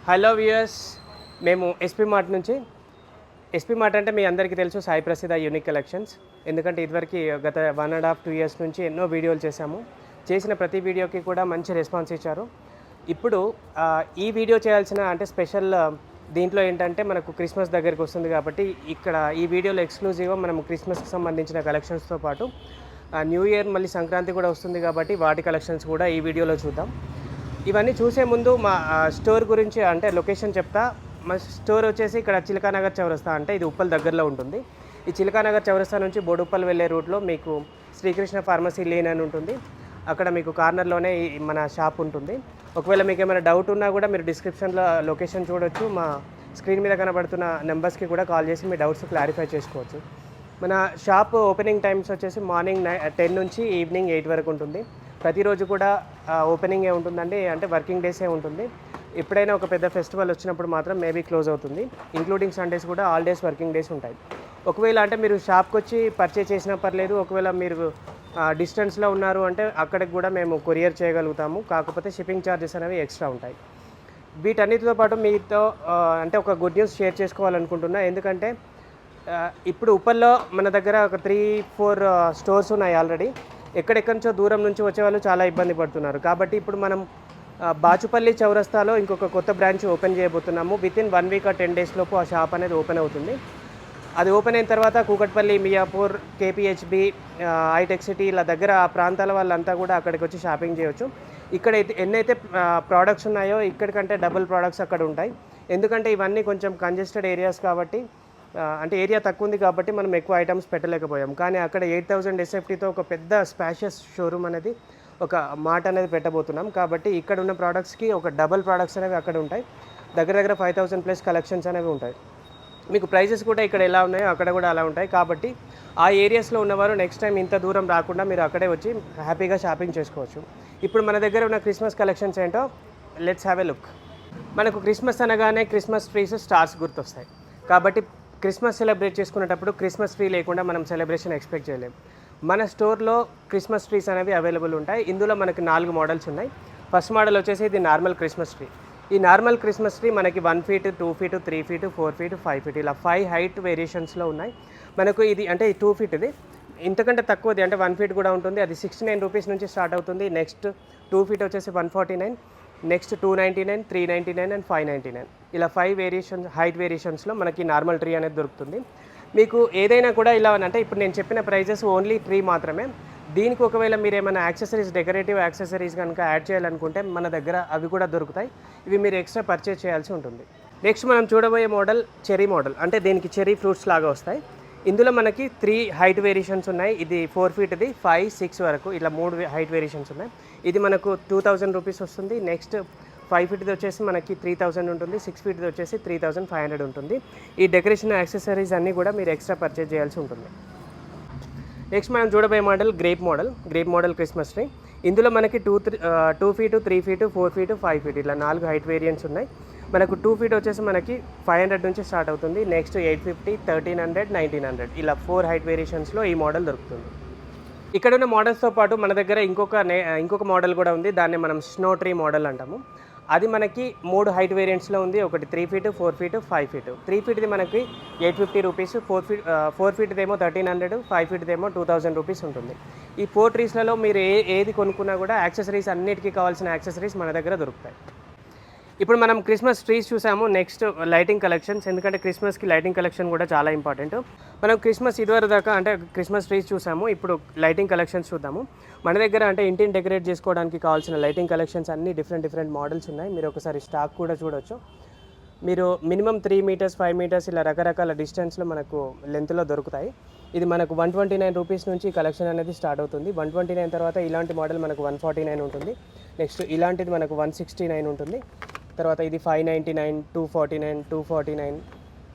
Hello viewers, మేము SP mart నుంచి. SP mart అంటే మీ అందరికీ తెలుసు, సాయి ప్రసిద్ధ యూనిక్ కలెక్షన్స్. ఎందుకంటే ఇదివరకు గత 1.5-2 ఇయర్స్ నుంచి ఎన్నో వీడియోలు చేశాము. చేసిన ప్రతి వీడియోకి కూడా మంచి రెస్పాన్స్ ఇచ్చారు. ఇప్పుడు ఈ వీడియో చేయాల్సిన అంటే స్పెషల్ దీంట్లో ఏంటంటే మనకు క్రిస్మస్ దగ్గరికి వస్తుంది కాబట్టి ఇక్కడ ఈ వీడియోలో ఎక్స్క్లూజివ్గా మనం క్రిస్మస్కి సంబంధించిన కలెక్షన్స్తో పాటు న్యూ ఇయర్ మళ్ళీ సంక్రాంతి కూడా వస్తుంది కాబట్టి వాటి కలెక్షన్స్ కూడా ఈ వీడియోలో చూద్దాం. ఇవన్నీ చూసే ముందు మా స్టోర్ గురించి అంటే లొకేషన్ చెప్తా. మా స్టోర్ వచ్చేసి ఇక్కడ చిలకానగర్ చౌరస్తా, అంటే ఇది ఉప్పల్ దగ్గరలో ఉంటుంది. ఈ చిలకానగర్ చౌరస్తా నుంచి బోడుప్పల్ వెళ్ళే రూట్లో మీకు శ్రీకృష్ణ ఫార్మసీ లేన్ అని ఉంటుంది. అక్కడ మీకు కార్నర్లోనే మన షాప్ ఉంటుంది. ఒకవేళ మీకు ఏమైనా డౌట్ ఉన్నా కూడా మీరు డిస్క్రిప్షన్లో లొకేషన్ చూడొచ్చు. మా స్క్రీన్ మీద కనబడుతున్న నెంబర్స్కి కూడా కాల్ చేసి మీ డౌట్స్ క్లారిఫై చేసుకోవచ్చు. మన షాప్ ఓపెనింగ్ టైమ్స్ వచ్చేసి మార్నింగ్ 10 నుంచి ఈవినింగ్ 8 వరకు ఉంటుంది. ప్రతిరోజు కూడా ఓపెనింగే ఉంటుందండి, అంటే వర్కింగ్ డేసే ఉంటుంది. ఎప్పుడైనా ఒక పెద్ద ఫెస్టివల్ వచ్చినప్పుడు మాత్రం మేబీ క్లోజ్ అవుతుంది. ఇంక్లూడింగ్ సండేస్ కూడా ఆల్ డేస్ వర్కింగ్ డేస్ ఉంటాయి. ఒకవేళ అంటే మీరు షాప్కి వచ్చి పర్చేజ్ చేసినా పర్లేదు, ఒకవేళ మీరు డిస్టెన్స్లో ఉన్నారు అంటే అక్కడికి కూడా మేము కొరియర్ చేయగలుగుతాము. కాకపోతే షిప్పింగ్ ఛార్జెస్ అనేవి ఎక్స్ట్రా ఉంటాయి. వీటన్నిటితో పాటు మీతో అంటే ఒక గుడ్ న్యూస్ షేర్ చేసుకోవాలనుకుంటున్నా. ఎందుకంటే ఇప్పుడు ఉప్పల్లో మన దగ్గర ఒక 3-4 స్టోర్స్ ఉన్నాయి ఆల్రెడీ. ఎక్కడెక్కడి నుంచో దూరం నుంచి వచ్చేవాళ్ళు చాలా ఇబ్బంది పడుతున్నారు. కాబట్టి ఇప్పుడు మనం బాచుపల్లి చౌరస్తాలో ఇంకొక కొత్త బ్రాంచ్ ఓపెన్ చేయబోతున్నాము. వితిన్ 1 వీక్ ఆ 10 డేస్ లోపు ఆ షాప్ అనేది ఓపెన్ అవుతుంది. అది ఓపెన్ అయిన తర్వాత Kukatpally, Miyapur, KPHB, hitech city ఇలా దగ్గర ఆ ప్రాంతాల వాళ్ళంతా కూడా అక్కడికి వచ్చి షాపింగ్ చేయొచ్చు. ఇక్కడ ఎన్నైతే ప్రోడక్ట్స్ ఉన్నాయో ఇక్కడికంటే డబుల్ ప్రోడక్ట్స్ అక్కడ ఉంటాయి. ఎందుకంటే ఇవన్నీ కొంచెం కంజెస్టెడ్ ఏరియాస్ కాబట్టి, అంటే ఏరియా తక్కువ ఉంది కాబట్టి మనం ఎక్కువ ఐటమ్స్ పెట్టలేకపోయాం. కానీ అక్కడ 8000 ఎస్ఎఫ్టీతో ఒక పెద్ద స్పాషియస్ షోరూమ్ అనేది, ఒక మార్ట్ అనేది పెట్టబోతున్నాం. కాబట్టి ఇక్కడ ఉన్న ప్రోడక్ట్స్కి ఒక డబుల్ ప్రోడక్ట్స్ అనేవి అక్కడ ఉంటాయి. దగ్గర దగ్గర 5000+ కలెక్షన్స్ అనేవి ఉంటాయి. మీకు ప్రైజెస్ కూడా ఇక్కడ ఎలా ఉన్నాయో అక్కడ కూడా అలా ఉంటాయి. కాబట్టి ఆ ఏరియాస్లో ఉన్నవారు నెక్స్ట్ టైం ఇంత దూరం రాకుండా మీరు అక్కడే వచ్చి హ్యాపీగా షాపింగ్ చేసుకోవచ్చు. ఇప్పుడు మన దగ్గర ఉన్న క్రిస్మస్ కలెక్షన్స్ ఏంటో లెట్స్ హ్యావ్ ఎ లుక్. మనకు క్రిస్మస్ అనగానే క్రిస్మస్ ట్రీస్, స్టార్స్ గుర్తొస్తాయి. కాబట్టి క్రిస్మస్ సెలబ్రేట్ చేసుకునేటప్పుడు క్రిస్మస్ ట్రీ లేకుండా మనం సెలబ్రేషన్ ఎక్స్పెక్ట్ చేయలేము. మన స్టోర్లో క్రిస్మస్ ట్రీస్ అనేవి అవైలబుల్ ఉంటాయి. ఇందులో మనకి 4 మోడల్స్ ఉన్నాయి. ఫస్ట్ మోడల్ వచ్చేసి ఇది నార్మల్ క్రిస్మస్ ట్రీ. ఈ నార్మల్ క్రిస్మస్ ట్రీ మనకి 1 feet, 2 feet, 3 feet, 4 feet, 5 feet ఇలా 5 హైట్ వేరియేషన్స్లో ఉన్నాయి. మనకు ఇది అంటే 2 ఫీట్, ఇది ఇంతకంటే తక్కువది అంటే 1 ఫీట్ కూడా ఉంటుంది. అది 69 రూపీస్ నుంచి స్టార్ట్ అవుతుంది. నెక్స్ట్ 2 ఫీట్ వచ్చేసి 149, నెక్స్ట్ 299, 399 అండ్ 599 ఇలా 5 వేరియేషన్స్ హైట్ వేరియేషన్స్లో మనకి నార్మల్ ట్రీ అనేది దొరుకుతుంది. మీకు ఏదైనా కూడా ఇలా అంటే ఇప్పుడు నేను చెప్పిన ప్రైజెస్ ఓన్లీ ట్రీ మాత్రమే. దీనికి ఒకవేళ మీరు ఏమైనా యాక్సెసరీస్, డెకరేటివ్ యాక్సెసరీస్ కనుక యాడ్ చేయాలనుకుంటే మన దగ్గర అవి కూడా దొరుకుతాయి. ఇవి మీరు ఎక్స్ట్రా పర్చేజ్ చేయాల్సి ఉంటుంది. నెక్స్ట్ మనం చూడబోయే మోడల్ చెరీ మోడల్, అంటే దీనికి చెరీ ఫ్రూట్స్ లాగా వస్తాయి. ఇందులో మనకి 3 హైట్ వేరియేషన్స్ ఉన్నాయి. ఇది 4 ఫీట్ది, 5, 6 వరకు ఇలా 3 హైట్ వేరియేషన్స్ ఉన్నాయి. ఇది మనకు 2000 రూపీస్ వస్తుంది. నెక్స్ట్ 5 ఫీట్ది వచ్చేసి మనకి 3000 ఉంటుంది. 6 ఫీట్ది వచ్చేసి 3500 ఉంటుంది. ఈ డెకరేషన్ యాక్సెసరీస్ అన్నీ కూడా మీరు ఎక్స్ట్రా పర్చేజ్ చేయాల్సి ఉంటుంది. నెక్స్ట్ మనం చూడబోయే model grape model Christmas tree. ఇందులో మనకి 2 ఫీట్, 3 ఫీట్, 4 ఫీట్, 5 ఫీట్ ఇలా 4 హైట్ వేరియంట్స్ ఉన్నాయి. మనకు 2 ఫీట్ వచ్చేసి మనకి 500 నుంచి స్టార్ట్ అవుతుంది. నెక్స్ట్ 850, 1300, 1900 ఇలా 4 హైట్ వేరియేషన్స్లో ఈ మోడల్ దొరుకుతుంది. ఇక్కడ ఉన్న మోడల్స్తో పాటు మన దగ్గర ఇంకొక మోడల్ కూడా ఉంది. దాన్ని మనం స్నో ట్రీ మోడల్ అంటాము. అది మనకి 3 హైట్ వేరియంట్స్లో ఉంది. ఒకటి 3 ఫీట్, 4 ఫీట్, 5 ఫీట్. 3 ఫీట్ది మనకి 850 రూపీస్, 4 ఫీట్దేమో 1300, 5 ఫీట్దేమో 2000 రూపీస్ ఉంటుంది. ఈ 4 ట్రీస్లలో మీరు ఏది కొనుక్కున్నా కూడా యాక్సెసరీస్ అన్నిటికీ కావాల్సిన యాక్సెసరీస్ మన దగ్గర దొరుకుతాయి. ఇప్పుడు మనం క్రిస్మస్ ట్రీస్ చూసాము. నెక్స్ట్ లైటింగ్ కలెక్షన్స్, ఎందుకంటే క్రిస్మస్కి లైటింగ్ కలెక్షన్ కూడా చాలా ఇంపార్టెంట్. మనం క్రిస్మస్ ఇదివరకు దాకా అంటే క్రిస్మస్ ట్రీస్ చూసాము. ఇప్పుడు లైటింగ్ కలెక్షన్స్ చూద్దాము. మన దగ్గర అంటే ఇంటిని డెకరేట్ చేసుకోవడానికి కావాల్సిన లైటింగ్ కలెక్షన్స్ అన్నీ డిఫరెంట్ మోడల్స్ ఉన్నాయి. మీరు ఒకసారి స్టాక్ కూడా చూడొచ్చు. మీరు మినిమం 3 మీటర్స్, 5 మీటర్స్ ఇలా రకరకాల డిస్టెన్స్లో మనకు లెంత్లో దొరుకుతాయి. ఇది మనకు 129 రూపీస్ నుంచి కలెక్షన్ అనేది స్టార్ట్ అవుతుంది. 129 తర్వాత ఇలాంటి మోడల్ మనకు 149 ఉంటుంది. నెక్స్ట్ ఇలాంటిది మనకు 169 ఉంటుంది. తర్వాత ఇది 599, 249, 249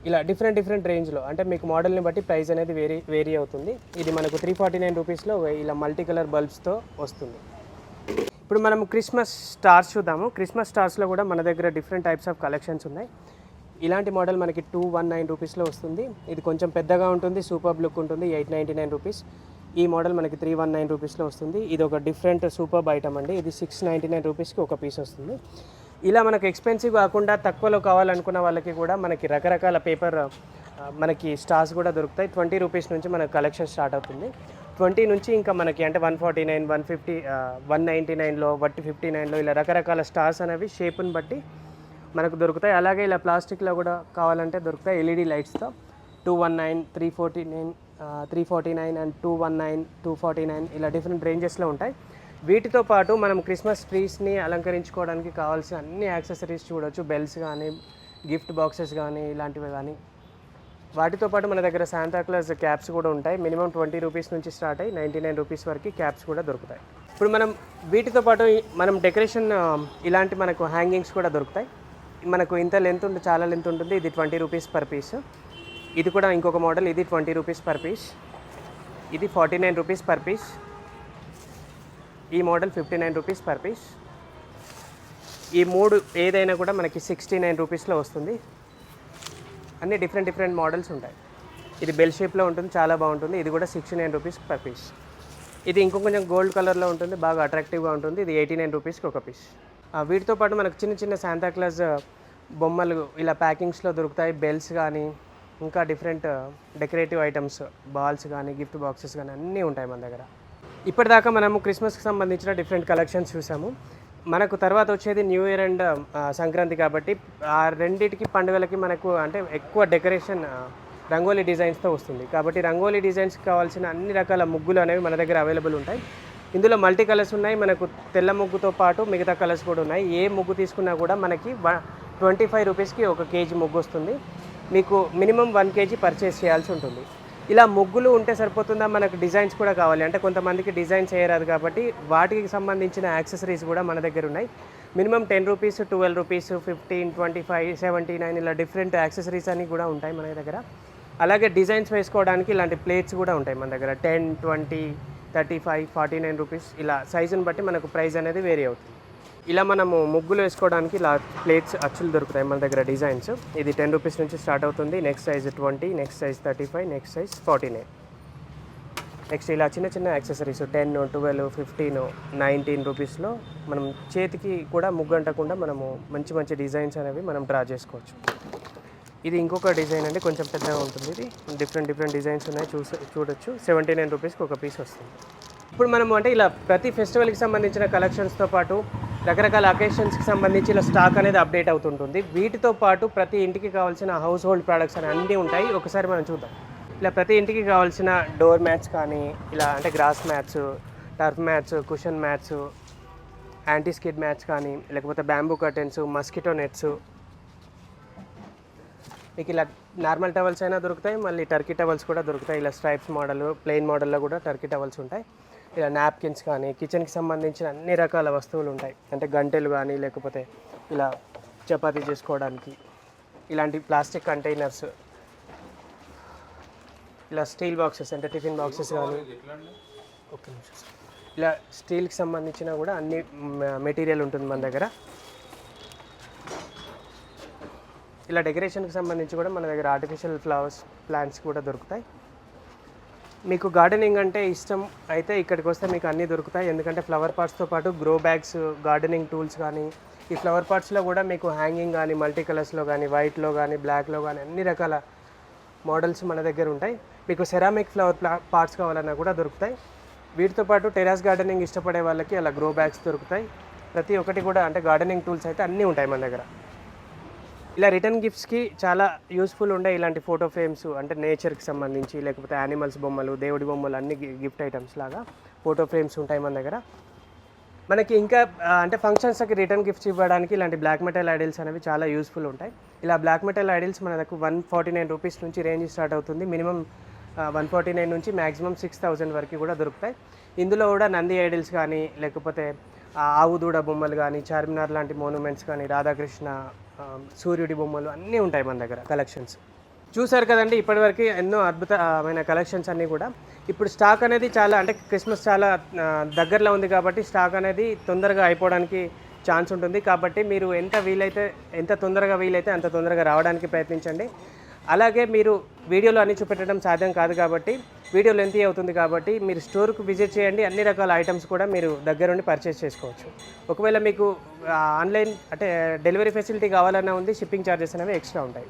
ఇలా డిఫరెంట్ రేంజ్లో, అంటే మీకు మోడల్ని బట్టి ప్రైస్ అనేది వేరీ అవుతుంది. ఇది మనకు 349 రూపీస్లో ఇలా మల్టీ కలర్ బల్బ్స్తో వస్తుంది. ఇప్పుడు మనం క్రిస్మస్ స్టార్స్ చూద్దాము. క్రిస్మస్ స్టార్స్లో కూడా మన దగ్గర డిఫరెంట్ టైప్స్ ఆఫ్ కలెక్షన్స్ ఉన్నాయి. ఇలాంటి మోడల్ మనకి 219 రూపీస్లో వస్తుంది. ఇది కొంచెం పెద్దగా ఉంటుంది, సూపర్ లుక్ ఉంటుంది, 899 రూపీస్. ఈ మోడల్ మనకి 319 రూపీస్లో వస్తుంది. ఇది ఒక డిఫరెంట్ సూపర్ ఐటమ్ అండి. ఇది 699 రూపీస్కి ఒక పీస్ వస్తుంది. ఇలా మనకు ఎక్స్పెన్సివ్ కాకుండా తక్కువలో కావాలనుకున్న వాళ్ళకి కూడా మనకి రకరకాల పేపర్ మనకి స్టార్స్ కూడా దొరుకుతాయి. 20 రూపీస్ నుంచి మనకు కలెక్షన్ స్టార్ట్ అవుతుంది. 20 నుంచి ఇంకా మనకి అంటే 149, 150, 199లో 159లో ఇలా రకరకాల స్టార్స్ అనేవి షేప్ని బట్టి మనకు దొరుకుతాయి. అలాగే ఇలా ప్లాస్టిక్లో కూడా కావాలంటే దొరుకుతాయి ఎల్ఈడి లైట్స్తో. 219, 349, 349 అండ్ 219, 249 ఇలా డిఫరెంట్ రేంజెస్లో ఉంటాయి. వీటితో పాటు మనం క్రిస్మస్ ట్రీస్ని అలంకరించుకోవడానికి కావాల్సిన అన్ని యాక్సెసరీస్ చూడవచ్చు. బెల్స్ కానీ, గిఫ్ట్ బాక్సెస్ కానీ, ఇలాంటివి కానీ. వాటితో పాటు మన దగ్గర శాంతాక్లాస్ క్యాప్స్ కూడా ఉంటాయి. మినిమం 20 రూపీస్ నుంచి స్టార్ట్ అయ్యి 99 రూపీస్ వరకు క్యాప్స్ కూడా దొరుకుతాయి. ఇప్పుడు మనం వీటితో పాటు మనం డెకరేషన్ ఇలాంటి మనకు హ్యాంగింగ్స్ కూడా దొరుకుతాయి. మనకు ఇంత లెంత్ ఉంటుంది, చాలా లెంత్ ఉంటుంది. ఇది 20 రూపీస్ పర్ పీస్. ఇది కూడా ఇంకొక మోడల్, ఇది 20 రూపీస్ పర్ పీస్. ఇది 49 రూపీస్ పర్ పీస్. ఈ మోడల్ 59 రూపీస్ పర్ పీస్. ఈ మూడు ఏదైనా కూడా మనకి 69 రూపీస్లో వస్తుంది. అన్ని డిఫరెంట్ మోడల్స్ ఉంటాయి. ఇది బెల్ షేప్లో ఉంటుంది, చాలా బాగుంటుంది. ఇది కూడా 69 రూపీస్ పర్ పీస్. ఇది ఇంకో కొంచెం గోల్డ్ కలర్లో ఉంటుంది, బాగా అట్రాక్టివ్గా ఉంటుంది. ఇది 89 రూపీస్కి ఒక పీస్. వీటితో పాటు మనకు చిన్న శాంతాక్లాస్ బొమ్మలు ఇలా ప్యాకింగ్స్లో దొరుకుతాయి. బెల్స్ కానీ, ఇంకా డిఫరెంట్ డెకరేటివ్ ఐటమ్స్, బాల్స్ కానీ, గిఫ్ట్ బాక్సెస్ కానీ అన్నీ ఉంటాయి మన దగ్గర. ఇప్పటిదాకా మనము క్రిస్మస్కి సంబంధించిన డిఫరెంట్ కలెక్షన్స్ చూసాము. మనకు తర్వాత వచ్చేది న్యూ ఇయర్ అండ్ సంక్రాంతి కాబట్టి ఆ రెండింటికి పండుగలకి మనకు అంటే ఎక్కువ డెకరేషన్ రంగోలీ డిజైన్స్తో వస్తుంది. కాబట్టి రంగోలీ డిజైన్స్కి కావాల్సిన అన్ని రకాల ముగ్గులు అనేవి మన దగ్గర అవైలబుల్ ఉంటాయి. ఇందులో మల్టీ కలర్స్ ఉన్నాయి. మనకు తెల్ల ముగ్గుతో పాటు మిగతా కలర్స్ కూడా ఉన్నాయి. ఏ ముగ్గు తీసుకున్నా కూడా మనకి 25 రూపీస్కి ఒక కేజీ ముగ్గు వస్తుంది. మీకు మినిమం 1 కేజీ పర్చేస్ చేయాల్సి ఉంటుంది. ఇలా ముగ్గులు ఉంటే సరిపోతుందా, మనకు డిజైన్స్ కూడా కావాలి అంటే కొంతమందికి డిజైన్స్ చేయరాదు కాబట్టి వాటికి సంబంధించిన యాక్సెసరీస్ కూడా మన దగ్గర ఉన్నాయి. మినిమం 10 రూపీస్, 12 రూపీస్, 15, 25, 79 ఇలా డిఫరెంట్ యాక్సెసరీస్ అన్నీ కూడా ఉంటాయి మన దగ్గర. అలాగే డిజైన్స్ వేసుకోవడానికి ఇలాంటి ప్లేట్స్ కూడా ఉంటాయి మన దగ్గర. 10, 20, 35, 49 రూపీస్ ఇలా సైజుని బట్టి మనకు ప్రైస్ అనేది వేరీ అవుతుంది. ఇలా మనము ముగ్గులు వేసుకోవడానికి ఇలా ప్లేట్స్ అచ్చులు దొరుకుతాయి మన దగ్గర డిజైన్స్. ఇది 10 రూపీస్ నుంచి స్టార్ట్ అవుతుంది. Next size 20, next size 35, next size 49. Next ఇలా చిన్న యాక్సెసరీస్ 10, 12, 15, 19 రూపీస్లో మనం చేతికి కూడా ముగ్గు అంటకుండా మనము మంచి డిజైన్స్ అనేవి మనం డ్రా చేసుకోవచ్చు. ఇది ఇంకొక డిజైన్ అండి, కొంచెం పెద్దగా ఉంటుంది. ఇది డిఫరెంట్ డిజైన్స్ ఉన్నాయి, చూడొచ్చు. 79 రూపీస్కి ఒక పీస్ వస్తుంది. ఇప్పుడు మనం అంటే ఇలా ప్రతి ఫెస్టివల్కి సంబంధించిన కలెక్షన్స్తో పాటు రకరకాల అకేషన్స్కి సంబంధించి ఇలా స్టాక్ అనేది అప్డేట్ అవుతుంటుంది. వీటితో పాటు ప్రతి ఇంటికి కావాల్సిన హౌస్ హోల్డ్ ప్రోడక్ట్స్ అని అన్నీ ఉంటాయి. ఒకసారి మనం చూద్దాం. ఇలా ప్రతి ఇంటికి కావాల్సిన డోర్ మ్యాట్స్ కానీ, ఇలా అంటే grass mats, turf mats, cushion mats, anti skid mats కానీ, లేకపోతే బ్యాంబూ కర్టెన్స్, మస్కిటో నెట్స్, మీకు ఇలా నార్మల్ టవల్స్ అయినా దొరుకుతాయి. మళ్ళీ టర్కీ టవల్స్ కూడా దొరుకుతాయి. ఇలా స్ట్రైప్స్ మోడల్, ప్లెయిన్ మోడల్లో కూడా టర్కీ టవల్స్ ఉంటాయి. ఇలా నాప్కిన్స్ కానీ, కిచెన్కి సంబంధించిన అన్ని రకాల వస్తువులు ఉంటాయి. అంటే గంటెలు కానీ, లేకపోతే ఇలా చపాతీ చేసుకోవడానికి ఇలాంటి ప్లాస్టిక్ కంటైనర్స్, ఇలా స్టీల్ బాక్సెస్ అంటే టిఫిన్ బాక్సెస్ కానీ, ఓకే నిమిషం, ఇలా స్టీల్కి సంబంధించిన కూడా అన్ని మెటీరియల్ ఉంటుంది మన దగ్గర. ఇలా డెకరేషన్కి సంబంధించి కూడా మన దగ్గర ఆర్టిఫిషియల్ ఫ్లవర్స్, ప్లాంట్స్ కూడా దొరుకుతాయి. మీకు గార్డెనింగ్ అంటే ఇష్టం అయితే ఇక్కడికి వస్తే మీకు అన్నీ దొరుకుతాయి. ఎందుకంటే ఫ్లవర్ పాట్స్తో పాటు గ్రో బ్యాగ్స్, గార్డెనింగ్ టూల్స్ కానీ, ఈ ఫ్లవర్ పాట్స్లో కూడా మీకు హ్యాంగింగ్ కానీ, మల్టీ కలర్స్లో కానీ, వైట్లో కానీ, బ్లాక్లో కానీ అన్ని రకాల మోడల్స్ మన దగ్గర ఉంటాయి. మీకు సెరామిక్ ఫ్లవర్ పాట్స్ కావాలన్నా కూడా దొరుకుతాయి. వీటితో పాటు టెరాస్ గార్డెనింగ్ ఇష్టపడే వాళ్ళకి అలా గ్రో బ్యాగ్స్ దొరుకుతాయి. ప్రతి ఒక్కటి కూడా అంటే గార్డెనింగ్ టూల్స్ అయితే అన్నీ ఉంటాయి మన దగ్గర. ఇలా రిటర్న్ గిఫ్ట్స్కి చాలా యూస్ఫుల్ ఉండే ఇలాంటి ఫోటో ఫ్రేమ్స్ అంటే నేచర్కి సంబంధించి, లేకపోతే యానిమల్స్ బొమ్మలు, దేవుడి బొమ్మలు అన్ని గిఫ్ట్ ఐటమ్స్ లాగా ఫోటో ఫ్రేమ్స్ ఉంటాయి మన దగ్గర. మనకి ఇంకా అంటే ఫంక్షన్స్కి రిటర్న్ గిఫ్ట్స్ ఇవ్వడానికి ఇలాంటి బ్లాక్ మెటల్ ఐడిల్స్ అనేవి చాలా యూస్ఫుల్ ఉంటాయి. ఇలా బ్లాక్ మెటల్ ఐడిల్స్ మన దగ్గర 149 రూపీస్ నుంచి రేంజ్ స్టార్ట్ అవుతుంది. మినిమం 149 నుంచి మ్యాక్సిమం 6000 వరకు కూడా దొరుకుతాయి. ఇందులో కూడా నంది ఐడిల్స్ కానీ, లేకపోతే ఆవు దూడ బొమ్మలు కానీ, చార్మినార్ లాంటి మోనుమెంట్స్ కానీ, రాధాకృష్ణ, సూర్యుడి బొమ్మలు అన్నీ ఉంటాయి మన దగ్గర కలెక్షన్స్. చూసారు కదండి, ఇప్పటివరకు ఎన్నో అద్భుతమైన కలెక్షన్స్ అన్నీ కూడా. ఇప్పుడు స్టాక్ అనేది చాలా అంటే క్రిస్మస్ చాలా దగ్గరలో ఉంది కాబట్టి స్టాక్ అనేది తొందరగా అయిపోవడానికి ఛాన్స్ ఉంటుంది. కాబట్టి మీరు ఎంత తొందరగా వీలైతే అంత తొందరగా రావడానికి ప్రయత్నించండి. అలాగే మీరు వీడియోలో అన్ని చూపెట్టడం సాధ్యం కాదు కాబట్టి వీడియో లెంతీ అవుతుంది కాబట్టి మీరు స్టోర్కు విజిట్ చేయండి, అన్ని రకాల ఐటమ్స్ కూడా మీరు దగ్గరుండి పర్చేస్ చేసుకోవచ్చు. ఒకవేళ మీకు ఆన్లైన్ అంటే డెలివరీ ఫెసిలిటీ కావాలన్నా ఉంది, షిప్పింగ్ ఛార్జెస్ అనేవి ఎక్స్ట్రా ఉంటాయి.